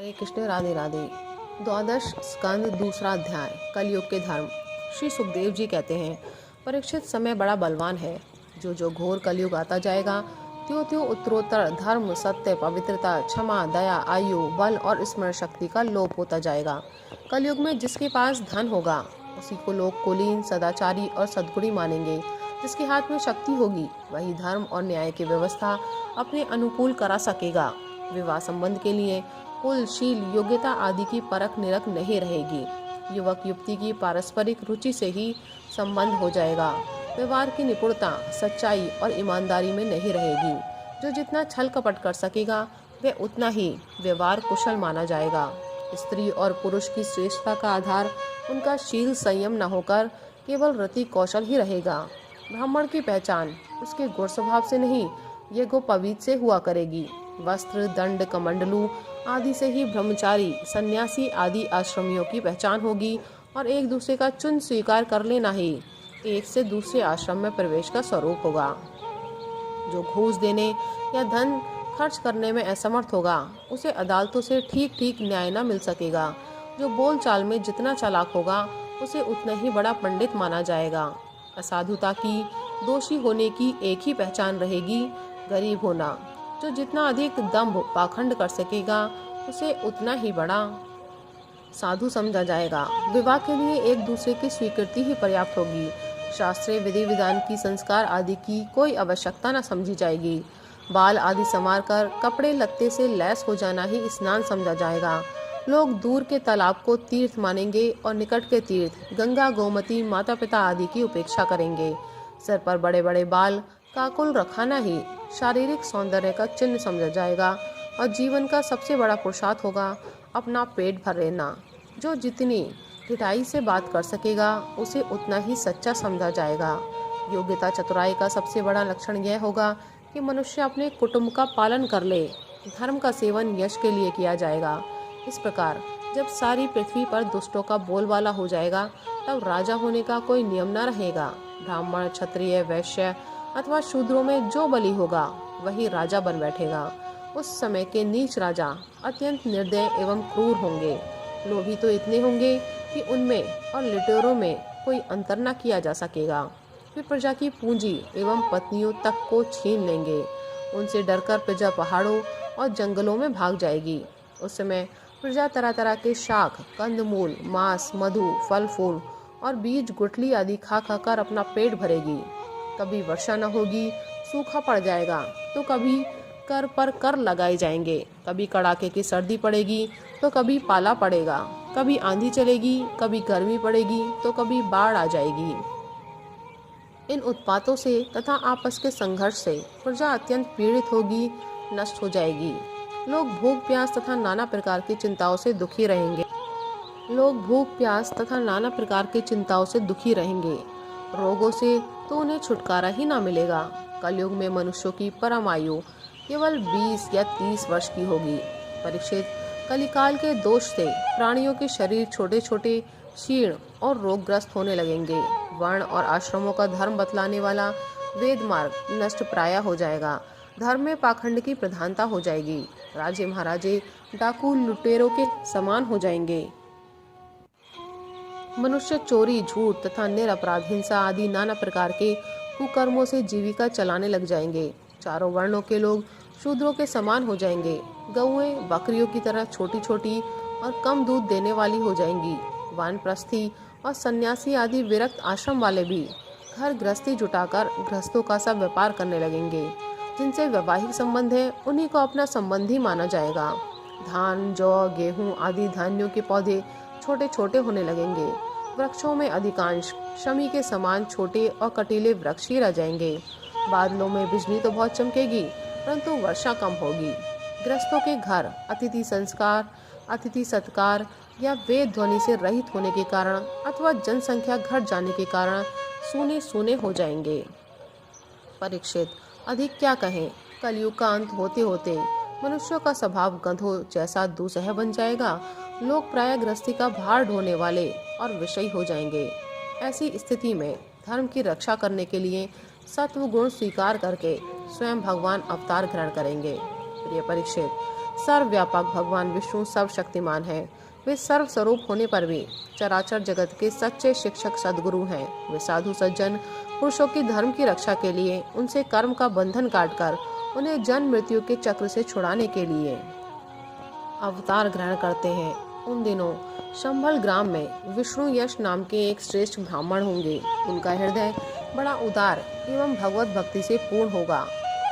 हरे कृष्ण, राधे राधे। द्वादश स्कंद, दूसरा अध्याय, कलयुग के धर्म। श्री सुखदेव जी कहते हैं, परीक्षित, समय बड़ा बलवान है। जो जो घोर कलयुग आता जाएगा, त्यों त्यों उत्तरोत्तर धर्म, सत्य, पवित्रता, क्षमा, दया, आयु, बल और स्मरण शक्ति का लोप होता जाएगा। कलयुग में जिसके पास धन होगा उसी को लोग कुलीन, सदाचारी और सद्गुणी मानेंगे। जिसके हाथ में शक्ति होगी वही धर्म और न्याय की व्यवस्था अपने अनुकूल करा सकेगा। विवाह संबंध के लिए कुल, शील, योग्यता आदि की परख निरख नहीं रहेगी। युवक युवती की पारस्परिक रुचि से ही संबंध हो जाएगा। व्यवहार की निपुणता, सच्चाई और ईमानदारी में नहीं रहेगी। जो जितना छल कपट कर सकेगा वह उतना ही व्यवहार कुशल माना जाएगा। स्त्री और पुरुष की श्रेष्ठता का आधार उनका शील संयम न होकर केवल रति कौशल ही रहेगा। ब्राह्मण की पहचान उसके गुण स्वभाव से नहीं, यज्ञ पवीत से हुआ करेगी। वस्त्र, दंड, कमंडलू आदि से ही ब्रह्मचारी, सन्यासी आदि आश्रमियों की पहचान होगी और एक दूसरे का चुन स्वीकार कर लेना ही एक से दूसरे आश्रम में प्रवेश का स्वरूप होगा। जो घूस देने या धन खर्च करने में असमर्थ होगा उसे अदालतों से ठीक ठीक न्याय न मिल सकेगा। जो बोल चाल में जितना चालाक होगा उसे उतना ही बड़ा पंडित माना जाएगा। असाधुता की, दोषी होने की एक ही पहचान रहेगी, गरीब होना। जो जितना अधिक दंभ पाखंड कर सकेगा उसे उतना ही बड़ा साधु समझा जाएगा। विवाह के लिए एक दूसरे की स्वीकृति ही पर्याप्त होगी। शास्त्रीय विधि विधान की, संस्कार आदि की कोई आवश्यकता न समझी जाएगी। बाल आदि संवार कर कपड़े लत्ते से लैस हो जाना ही स्नान समझा जाएगा। लोग दूर के तालाब को तीर्थ मानेंगे और निकट के तीर्थ गंगा, गोमती, माता पिता आदि की उपेक्षा करेंगे। सिर पर बड़े बड़े बाल, काकुल रखाना ही शारीरिक सौंदर्य का चिन्ह समझा जाएगा और जीवन का सबसे बड़ा पुरुषार्थ होगा अपना पेट भर लेना। जो जितनी ढिठाई से बात कर सकेगा उसे उतना ही सच्चा समझा जाएगा। योग्यता, चतुराई का सबसे बड़ा लक्षण यह होगा कि मनुष्य अपने कुटुंब का पालन कर ले। धर्म का सेवन यश के लिए किया जाएगा। इस प्रकार जब सारी पृथ्वी पर दुष्टों का बोलबाला हो जाएगा तब राजा होने का कोई नियम न रहेगा। ब्राह्मण, क्षत्रिय, वैश्य अथवा शूद्रों में जो बली होगा वही राजा बन बैठेगा। उस समय के नीच राजा अत्यंत निर्दय एवं क्रूर होंगे। लोभी तो इतने होंगे कि उनमें और लुटेरों में कोई अंतर न किया जा सकेगा। वे प्रजा की पूंजी एवं पत्नियों तक को छीन लेंगे। उनसे डरकर प्रजा पहाड़ों और जंगलों में भाग जाएगी। उस समय प्रजा तरह तरह के शाक, कंदमूल, मांस, मधु, फल फूल और बीज, गुठली आदि खा खा कर अपना पेट भरेगी। कभी वर्षा न होगी, सूखा पड़ जाएगा, तो कभी कर पर कर लगाए जाएंगे। कभी कड़ाके की सर्दी पड़ेगी तो कभी पाला पड़ेगा। कभी आंधी चलेगी, कभी गर्मी पड़ेगी तो कभी बाढ़ आ जाएगी। इन उत्पातों से तथा आपस के संघर्ष से प्रजा अत्यंत पीड़ित होगी, नष्ट हो जाएगी। लोग भूख प्यास तथा नाना प्रकार की चिंताओं से दुखी रहेंगे। रोगों से तो उन्हें छुटकारा ही ना मिलेगा। कलयुग में मनुष्यों की परम आयु केवल 20 या 30 वर्ष की होगी। परीक्षित, कलिकाल के दोष से प्राणियों के शरीर छोटे छोटे, क्षीण और रोगग्रस्त होने लगेंगे। वर्ण और आश्रमों का धर्म बतलाने वाला वेद मार्ग नष्ट प्राय हो जाएगा। धर्म में पाखंड की प्रधानता हो जाएगी। राजे महाराजे डाकू, लुटेरों के समान हो जाएंगे। मनुष्य चोरी, झूठ तथा निरपराध हिंसा आदि नाना प्रकार के कुकर्मों से जीविका चलाने लग जाएंगे। चारों वर्णों के लोग शूद्रों के समान हो जाएंगे। गौएं बकरियों की तरह छोटी छोटी और कम दूध देने वाली हो जाएंगी। वानप्रस्थी और सन्यासी आदि विरक्त आश्रम वाले भी घर गृहस्थी जुटाकर गृहस्थों का सा व्यापार करने लगेंगे। जिनसे वैवाहिक संबंध है उन्हीं को अपना संबंधी माना जाएगा। धान, जौ, गेहूं आदि धान्यों के पौधे छोटे छोटे होने लगेंगे। वृक्षों में अधिकांश शमी के समान छोटे और कटीले वृक्ष ही रह जाएंगे। बादलों में बिजली तो बहुत चमकेगी परंतु वर्षा कम होगी। गृहस्थों के घर अतिथि संस्कार, अतिथि सत्कार या वेद ध्वनि से रहित होने के कारण अथवा जनसंख्या घट जाने के कारण सूने सूने हो जाएंगे। परीक्षित, अधिक क्या कहें, कलयुग का अंत होते होते मनुष्यों का स्वभाव गधों जैसा दुसह बन जाएगा। लोग प्राय गृहस्थी का भार ढोने वाले और विषयी हो जाएंगे। ऐसी स्थिति में धर्म की रक्षा करने के लिए सत्व गुण स्वीकार करके स्वयं भगवान अवतार ग्रहण करेंगे। प्रिय परीक्षित, सर्वव्यापक भगवान विष्णु सर्वशक्तिमान हैं। वे सर्वस्वरूप होने पर भी चराचर जगत के सच्चे शिक्षक सद्गुरु हैं। वे साधु सज्जन पुरुषों की धर्म की रक्षा के लिए उनसे कर्म का बंधन काटकर उन्हें जन्म मृत्यु के चक्र से छुड़ाने के लिए अवतार ग्रहण करते हैं। उन दिनों शंभल ग्राम में विष्णु यश नाम के एक श्रेष्ठ ब्राह्मण होंगे। उनका हृदय बड़ा उदार एवं भगवत भक्ति से पूर्ण होगा।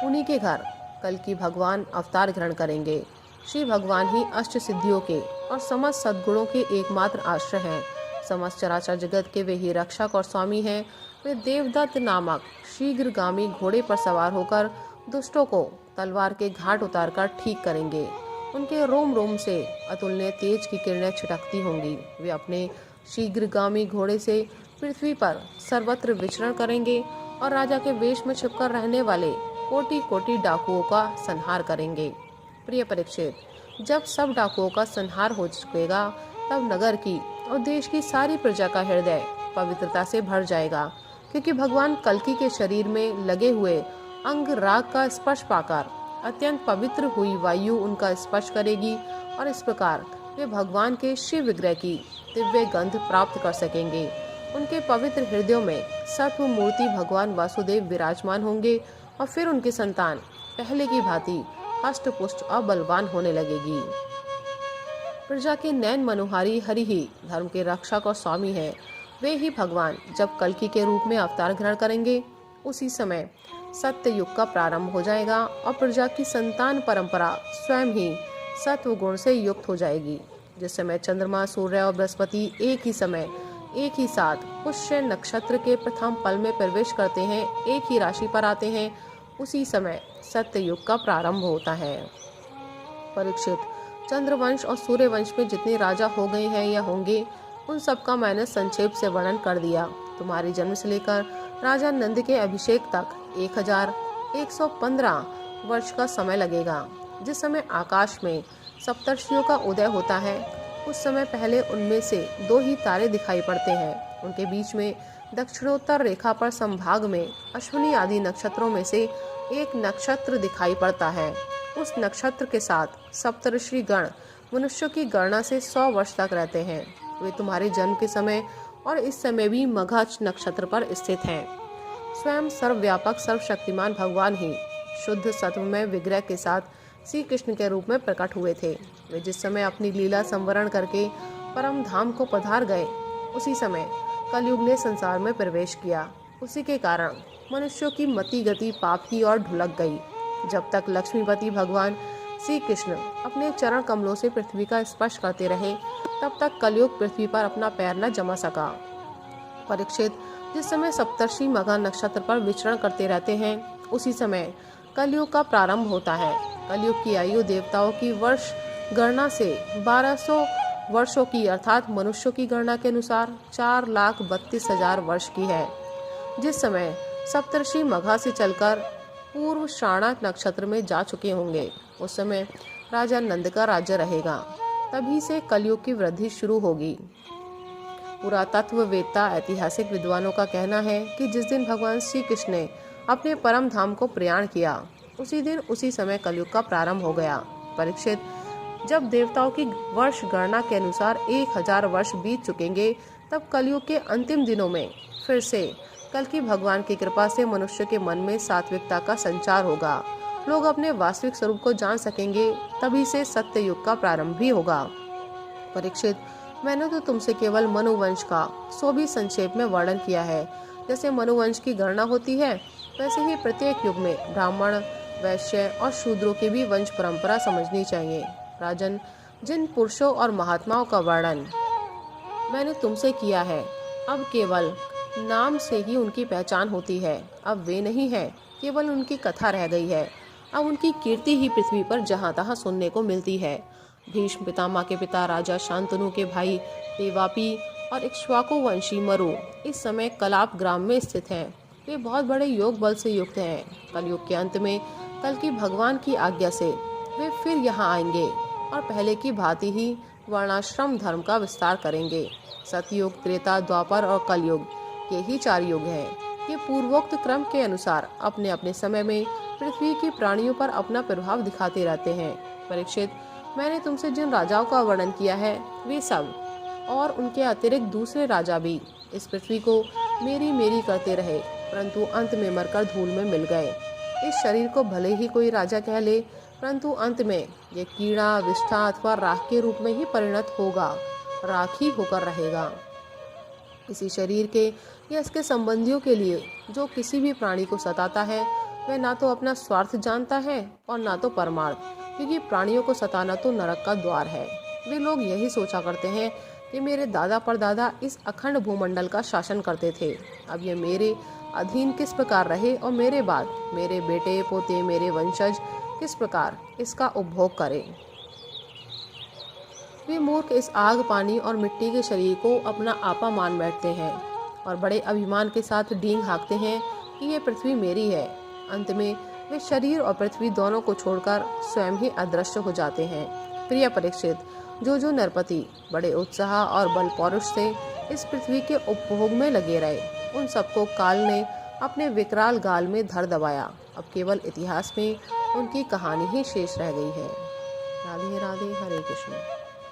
उन्हीं के घर कल की भगवान अवतार ग्रहण करेंगे। श्री भगवान ही अष्ट सिद्धियों के और समस्त सद्गुणों के एकमात्र आश्रय हैं। समस्त चराचर जगत के वे ही रक्षक और स्वामी हैं। वे देवदत्त नामक शीघ्रगामी घोड़े पर सवार होकर दुष्टों को तलवार के घाट उतारकर ठीक करेंगे। उनके रोम रोम से अतुलनीय तेज की किरणें छिटकती होंगी। वे अपने शीघ्रगामी घोड़े से पृथ्वी पर सर्वत्र विचरण करेंगे और राजा के वेश में छिपकर रहने वाले कोटि कोटि डाकुओं का संहार करेंगे। प्रिय परीक्षित, जब सब डाकुओं का संहार हो चुकेगा तब नगर की और देश की सारी प्रजा का हृदय पवित्रता से भर जाएगा, क्योंकि भगवान कल्कि के शरीर में लगे हुए अंग राग का स्पर्श पाकर अत्यंत पवित्र हुई वायु उनका स्पर्श करेगी और इस प्रकार वे भगवान के शिव विग्रह की दिव्य गंध प्राप्त कर सकेंगे। उनके पवित्र हृदयों में सत्व मूर्ति भगवान वासुदेव विराजमान होंगे और फिर उनकी संतान पहले की भांति हष्ट पुष्ट और बलवान होने लगेगी। प्रजा के नैन मनोहारी हरि ही धर्म के रक्षक और स्वामी है। वे ही भगवान जब कल्कि के रूप में अवतार ग्रहण करेंगे उसी समय सत्य युग का प्रारंभ हो जाएगा और प्रजा की संतान परंपरा स्वयं ही सत्व गुण से युक्त हो जाएगी। जिस समय चंद्रमा, सूर्य और बृहस्पति एक ही समय एक ही साथ पुष्य नक्षत्र के प्रथम पल में प्रवेश करते हैं, एक ही राशि पर आते हैं, उसी समय सत्य युग का प्रारंभ होता है। परीक्षित, चंद्रवंश और सूर्यवंश में जितने राजा हो गए हैं या होंगे उन सब का मैंने संक्षेप से वर्णन कर दिया। तुम्हारे जन्म से लेकर राजा नंद के अभिषेक तक 1115 वर्ष का समय लगेगा। जिस समय आकाश में सप्तर्षियों का उदय होता है उस समय पहले उनमें से 2 ही तारे दिखाई पड़ते हैं। उनके बीच में दक्षिणोत्तर रेखा पर संभाग में अश्विनी आदि नक्षत्रों में से एक नक्षत्र दिखाई पड़ता है। उस नक्षत्र के साथ सप्तऋषि गण मनुष्यों की गणना से 100 वर्ष तक रहते हैं। वे तुम्हारे जन्म के समय और इस समय भी मघा नक्षत्र पर स्थित हैं। स्वयं सर्वव्यापक सर्वशक्तिमान भगवान ही शुद्ध सत्वमय विग्रह के साथ श्री कृष्ण के रूप में प्रकट हुए थे। वे जिस समय अपनी लीला संवरण करके परम धाम को पधार गए उसी समय कलयुग ने संसार में प्रवेश किया। उसी के कारण मनुष्यों की मति गति पाप की ओर ढुलक गई। जब तक लक्ष्मीपति भगवान श्री कृष्ण अपने चरण कमलों से पृथ्वी का स्पर्श करते रहे तब तक कलयुग पृथ्वी पर अपना पैर न जमा सका। परीक्षित, जिस समय सप्तर्षि मघा नक्षत्र पर विचरण करते रहते हैं उसी समय कलयुग का प्रारंभ होता है। कलयुग की आयु देवताओं की वर्ष गणना से 1200 वर्षों की अर्थात मनुष्यों की गणना के अनुसार 4,32,000 वर्ष की है। जिस समय सप्तर्षि मघा से चलकर पूर्व श्रावण नक्षत्र में जा चुके होंगे उस समय राजा नंद का राज्य रहेगा। तभी से कलयुग की वृद्धि शुरू होगी। पुरातत्ववेत्ता ऐतिहासिक विद्वानों का कहना है कि जिस दिन भगवान श्री कृष्ण ने अपने परम धाम को प्रयाण किया उसी दिन उसी समय कलयुग का प्रारंभ हो गया। परीक्षित, जब देवताओं की वर्ष गणना के अनुसार 1000 वर्ष बीत चुकेंगे तब कलयुग के अंतिम दिनों में फिर से कल की भगवान की कृपा से मनुष्य के मन में सात्विकता का संचार होगा। लोग अपने वास्तविक स्वरूप को जान सकेंगे। तभी से सत्य युग का प्रारंभ भी होगा। परीक्षित, मैंने तो तुमसे केवल मनुवंश का सो भी संक्षेप में वर्णन किया है। जैसे मनुवंश की गणना होती है वैसे ही प्रत्येक युग में ब्राह्मण, वैश्य और शूद्रों की भी वंश परंपरा समझनी चाहिए। राजन, जिन पुरुषों और महात्माओं का वर्णन मैंने तुमसे किया है अब केवल नाम से ही उनकी पहचान होती है। अब वे नहीं है, केवल उनकी कथा रह गई है। अब उनकी कीर्ति ही पृथ्वी पर जहाँ तहाँ सुनने को मिलती है। भीष्म पितामह के पिता राजा शांतनु के भाई देवापी और इक्ष्वाकु वंशी मरु इस समय कलाप ग्राम में स्थित हैं। वे बहुत बड़े योग बल से युक्त हैं। कलयुग के अंत में कल की भगवान की आज्ञा से वे फिर यहाँ आएंगे और पहले की भांति ही वर्णाश्रम धर्म का विस्तार करेंगे। सतयुग, त्रेता, द्वापर और कलयुग ये ही 4 युग हैं। ये पूर्वोक्त क्रम के अनुसार अपने अपने समय में पृथ्वी की प्राणियों पर अपना प्रभाव दिखाते रहते हैं। परीक्षित, मैंने तुमसे जिन राजाओं का वर्णन किया है वे सब और उनके अतिरिक्त दूसरे राजा भी इस पृथ्वी को मेरी मेरी करते रहे, परंतु अंत में मरकर धूल में मिल गए। इस शरीर को भले ही कोई राजा कह ले, परंतु अंत में ये कीड़ा, विष्ठा अथवा राख के रूप में ही परिणत होगा, राख ही होकर रहेगा। इसी शरीर के या इसके संबंधियों के लिए जो किसी भी प्राणी को सताता है, वह ना तो अपना स्वार्थ जानता है और ना तो परमार्थ, क्योंकि प्राणियों को सताना तो नरक का द्वार है। वे लोग यही सोचा करते हैं कि मेरे दादा परदादा इस अखंड भूमंडल का शासन करते थे, अब ये मेरे अधीन किस प्रकार रहे और मेरे बाद मेरे बेटे पोते, मेरे वंशज किस प्रकार इसका उपभोग करें। वे मूर्ख इस आग, पानी और मिट्टी के शरीर को अपना आपा मान बैठते हैं और बड़े अभिमान के साथ डींग हाँकते हैं कि ये पृथ्वी मेरी है। अंत में वे शरीर और पृथ्वी दोनों को छोड़कर स्वयं ही अदृश्य हो जाते हैं। प्रिय परीक्षित, जो नरपति बड़े उत्साह और बल पौरुष से इस पृथ्वी के उपभोग में लगे रहे, उन सबको काल ने अपने विकराल गाल में धर दबाया। अब केवल इतिहास में उनकी कहानी ही शेष रह गई है। राधे राधे, हरे कृष्ण।